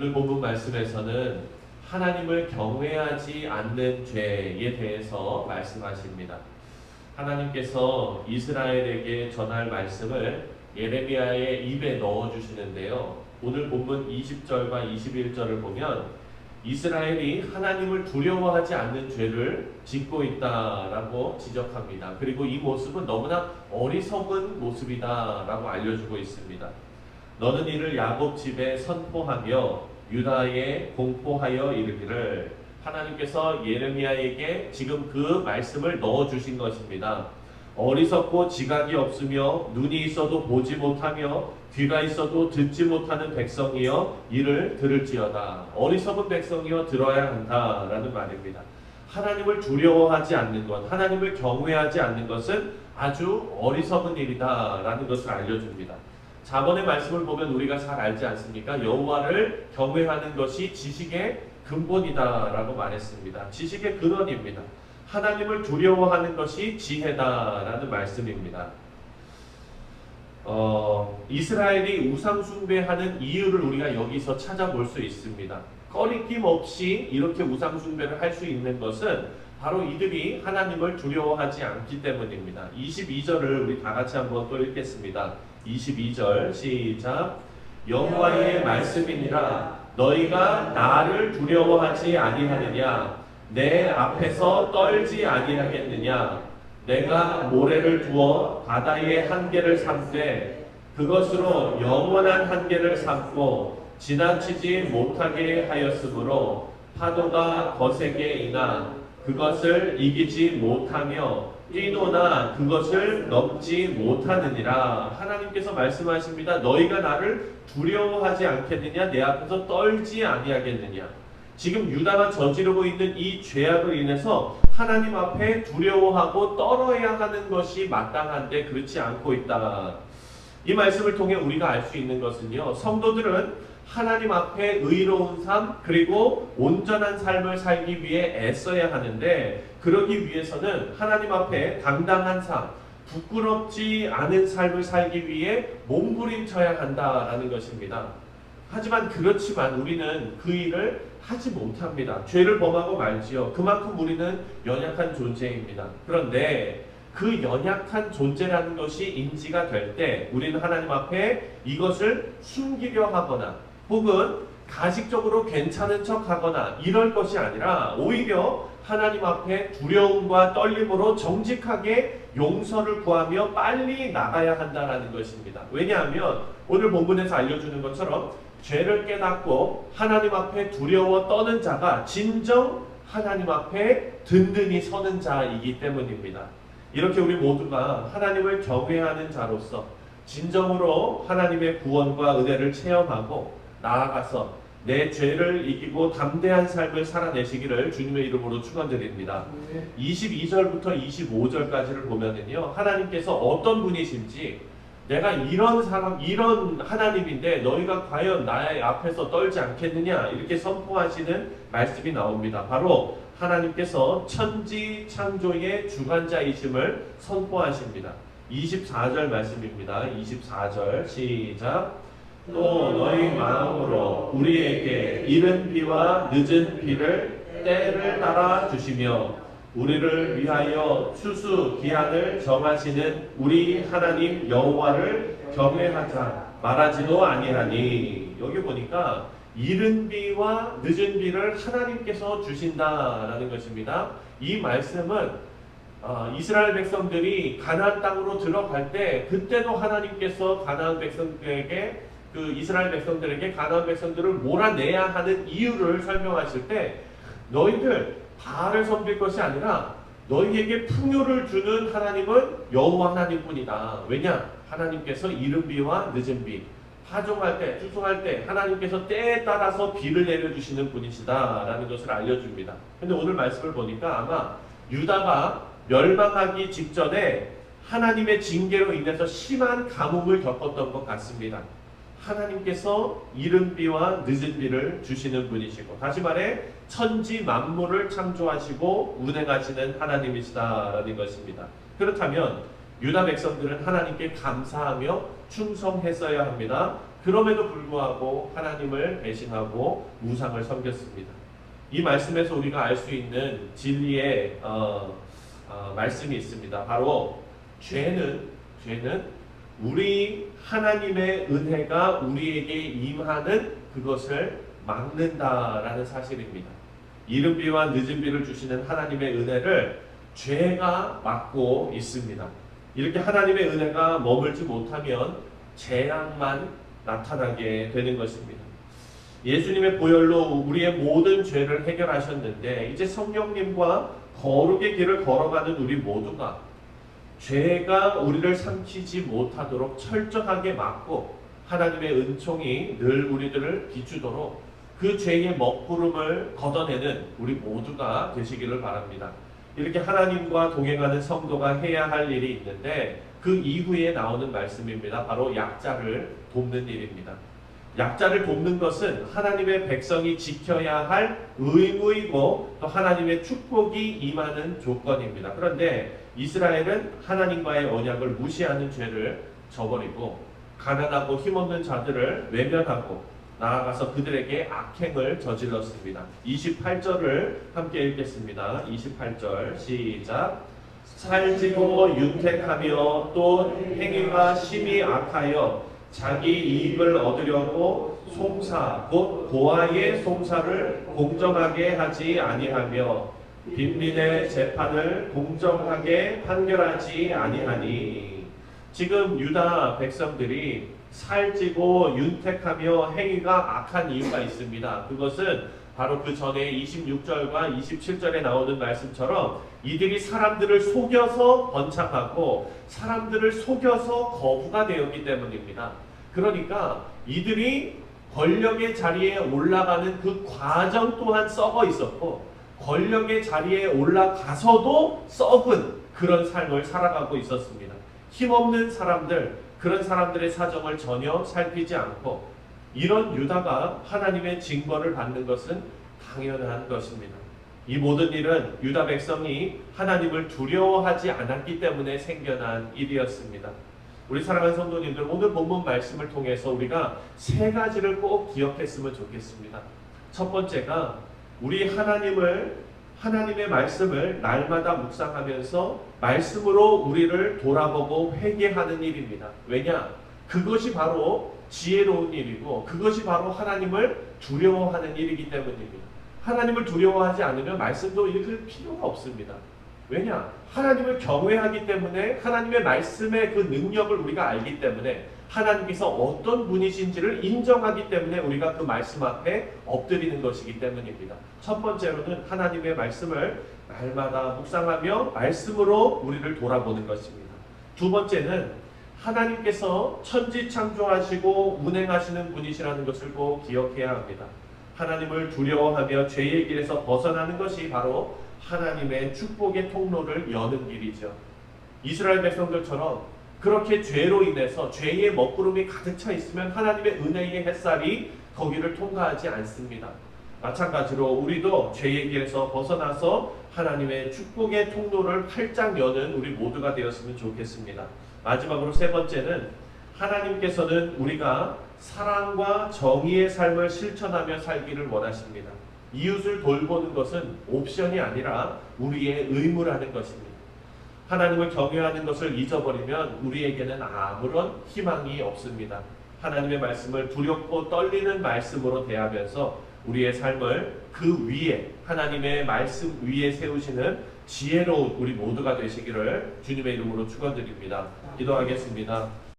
오늘 본문 말씀에서는 하나님을 경외하지 않는 죄에 대해서 말씀하십니다. 하나님께서 이스라엘에게 전할 말씀을 예레미야의 입에 넣어주시는데요. 오늘 본문 20절과 21절을 보면 이스라엘이 하나님을 두려워하지 않는 죄를 짓고 있다라고 지적합니다. 그리고 이 모습은 너무나 어리석은 모습이다라고 알려주고 있습니다. 너는 이를 야곱 집에 선포하며 유다에 공포하여 이르기를. 하나님께서 예레미야에게 지금 그 말씀을 넣어주신 것입니다. 어리석고 지각이 없으며 눈이 있어도 보지 못하며 귀가 있어도 듣지 못하는 백성이여 이를 들을지어다. 어리석은 백성이여 들어야 한다라는 말입니다. 하나님을 두려워하지 않는 것, 하나님을 경외하지 않는 것은 아주 어리석은 일이다라는 것을 알려줍니다. 자번의 말씀을 보면 우리가 잘 알지 않습니까? 여호와를 경외하는 것이 지식의 근본이다라고 말했습니다. 지식의 근원입니다. 하나님을 두려워하는 것이 지혜다라는 말씀입니다. 이스라엘이 우상 숭배하는 이유를 우리가 여기서 찾아볼 수 있습니다. 꺼리낌 없이 이렇게 우상 숭배를 할 수 있는 것은 바로 이들이 하나님을 두려워하지 않기 때문입니다. 22절을 우리 다 같이 한번 또 읽겠습니다. 22절 시작. 여호와의 말씀이니라. 너희가 나를 두려워하지 아니하느냐? 내 앞에서 떨지 아니하겠느냐? 내가 모래를 두어 바다의 한계를 삼되 그것으로 영원한 한계를 삼고 지나치지 못하게 하였으므로 파도가 거세게 이나 그것을 이기지 못하며 뛰노나 그것을 넘지 못하느니라. 하나님께서 말씀하십니다. 너희가 나를 두려워하지 않겠느냐? 내 앞에서 떨지 아니하겠느냐? 지금 유다가 저지르고 있는 이 죄악을 인해서 하나님 앞에 두려워하고 떨어야 하는 것이 마땅한데 그렇지 않고 있다. 이 말씀을 통해 우리가 알 수 있는 것은요, 성도들은 하나님 앞에 의로운 삶 그리고 온전한 삶을 살기 위해 애써야 하는데, 그러기 위해서는 하나님 앞에 당당한 삶, 부끄럽지 않은 삶을 살기 위해 몸부림쳐야 한다라는 것입니다. 하지만 그렇지만 우리는 그 일을 하지 못합니다. 죄를 범하고 말지요. 그만큼 우리는 연약한 존재입니다. 그런데 그 연약한 존재라는 것이 인지가 될 때 우리는 하나님 앞에 이것을 숨기려 하거나 혹은 가식적으로 괜찮은 척 하거나 이럴 것이 아니라 오히려 하나님 앞에 두려움과 떨림으로 정직하게 용서를 구하며 빨리 나가야 한다는 것입니다. 왜냐하면 오늘 본문에서 알려주는 것처럼 죄를 깨닫고 하나님 앞에 두려워 떠는 자가 진정 하나님 앞에 든든히 서는 자이기 때문입니다. 이렇게 우리 모두가 하나님을 경외하는 자로서 진정으로 하나님의 구원과 은혜를 체험하고 나아가서 내 죄를 이기고 담대한 삶을 살아내시기를 주님의 이름으로 축원드립니다. 22절부터 25절까지를 보면은요, 하나님께서 어떤 분이신지, 내가 이런 사람, 이런 하나님인데 너희가 과연 나의 앞에서 떨지 않겠느냐, 이렇게 선포하시는 말씀이 나옵니다. 바로 하나님께서 천지 창조의 주관자이심을 선포하십니다. 24절 말씀입니다. 24절 시작. 또 너희 마음으로 우리에게 이른 비와 늦은 비를 때를 따라 주시며 우리를 위하여 추수 기한을 정하시는 우리 하나님 여호와를 경외하자 말하지도 아니하니. 여기 보니까 이른 비와 늦은 비를 하나님께서 주신다라는 것입니다. 이 말씀은 이스라엘 백성들이 가나안 땅으로 들어갈 때 그때도 하나님께서 가나안 백성들에게 이스라엘 백성들에게 가나안 백성들을 몰아내야 하는 이유를 설명하실 때 너희들 바알을 섬길 것이 아니라 너희에게 풍요를 주는 하나님은 여호와 하나님뿐이다. 왜냐? 하나님께서 이른 비와 늦은 비, 파종할 때, 추수할 때 하나님께서 때에 따라서 비를 내려주시는 분이시다라는 것을 알려줍니다. 근데 오늘 말씀을 보니까 아마 유다가 멸망하기 직전에 하나님의 징계로 인해서 심한 가뭄을 겪었던 것 같습니다. 하나님께서 이른 비와 늦은 비를 주시는 분이시고, 다시 말해 천지 만물을 창조하시고 운행하시는 하나님이시다라는 것입니다. 그렇다면 유다 백성들은 하나님께 감사하며 충성했어야 합니다. 그럼에도 불구하고 하나님을 배신하고 우상을 섬겼습니다. 이 말씀에서 우리가 알 수 있는 진리의 말씀이 있습니다. 바로 죄는 우리 하나님의 은혜가 우리에게 임하는 그것을 막는다라는 사실입니다. 이른 비와 늦은 비를 주시는 하나님의 은혜를 죄가 막고 있습니다. 이렇게 하나님의 은혜가 머물지 못하면 재앙만 나타나게 되는 것입니다. 예수님의 보혈로 우리의 모든 죄를 해결하셨는데 이제 성령님과 거룩의 길을 걸어가는 우리 모두가 죄가 우리를 삼키지 못하도록 철저하게 막고 하나님의 은총이 늘 우리들을 비추도록 그 죄의 먹구름을 걷어내는 우리 모두가 되시기를 바랍니다. 이렇게 하나님과 동행하는 성도가 해야 할 일이 있는데 그 이후에 나오는 말씀입니다. 바로 약자를 돕는 일입니다. 약자를 돕는 것은 하나님의 백성이 지켜야 할 의무이고 또 하나님의 축복이 임하는 조건입니다. 그런데 이스라엘은 하나님과의 언약을 무시하는 죄를 저버리고 가난하고 힘없는 자들을 외면하고 나아가서 그들에게 악행을 저질렀습니다. 28절을 함께 읽겠습니다. 28절 시작. 살찌고 윤택하며 또 행위가 심히 악하여 자기 이익을 얻으려고 송사 곧 고아의 송사를 공정하게 하지 아니하며 빈민의 재판을 공정하게 판결하지 아니하니. 지금 유다 백성들이 살찌고 윤택하며 행위가 악한 이유가 있습니다. 그것은 바로 그 전에 26절과 27절에 나오는 말씀처럼 이들이 사람들을 속여서 번창하고 사람들을 속여서 거부가 되었기 때문입니다. 그러니까 이들이 권력의 자리에 올라가는 그 과정 또한 썩어 있었고 권력의 자리에 올라가서도 썩은 그런 삶을 살아가고 있었습니다. 힘없는 사람들, 그런 사람들의 사정을 전혀 살피지 않고 이런 유다가 하나님의 징벌을 받는 것은 당연한 것입니다. 이 모든 일은 유다 백성이 하나님을 두려워하지 않았기 때문에 생겨난 일이었습니다. 우리 사랑하는 성도님들, 오늘 본문 말씀을 통해서 우리가 세 가지를 꼭 기억했으면 좋겠습니다. 첫 번째가 우리 하나님의 말씀을 날마다 묵상하면서 말씀으로 우리를 돌아보고 회개하는 일입니다. 왜냐? 그것이 바로 지혜로운 일이고 그것이 바로 하나님을 두려워하는 일이기 때문입니다. 하나님을 두려워하지 않으면 말씀도 읽을 필요가 없습니다. 왜냐? 하나님을 경외하기 때문에 하나님의 말씀의 그 능력을 우리가 알기 때문에 하나님께서 어떤 분이신지를 인정하기 때문에 우리가 그 말씀 앞에 엎드리는 것이기 때문입니다. 첫 번째로는 하나님의 말씀을 날마다 묵상하며 말씀으로 우리를 돌아보는 것입니다. 두 번째는 하나님께서 천지 창조하시고 운행하시는 분이시라는 것을 꼭 기억해야 합니다. 하나님을 두려워하며 죄의 길에서 벗어나는 것이 바로 하나님의 축복의 통로를 여는 길이죠. 이스라엘 백성들처럼 그렇게 죄로 인해서 죄의 먹구름이 가득 차 있으면 하나님의 은혜의 햇살이 거기를 통과하지 않습니다. 마찬가지로 우리도 죄의 길에서 벗어나서 하나님의 축복의 통로를 활짝 여는 우리 모두가 되었으면 좋겠습니다. 마지막으로 세 번째는 하나님께서는 우리가 사랑과 정의의 삶을 실천하며 살기를 원하십니다. 이웃을 돌보는 것은 옵션이 아니라 우리의 의무라는 것입니다. 하나님을 경외하는 것을 잊어버리면 우리에게는 아무런 희망이 없습니다. 하나님의 말씀을 두렵고 떨리는 말씀으로 대하면서 우리의 삶을 그 위에 하나님의 말씀 위에 세우시는 지혜로운 우리 모두가 되시기를 주님의 이름으로 축원드립니다. 기도하겠습니다.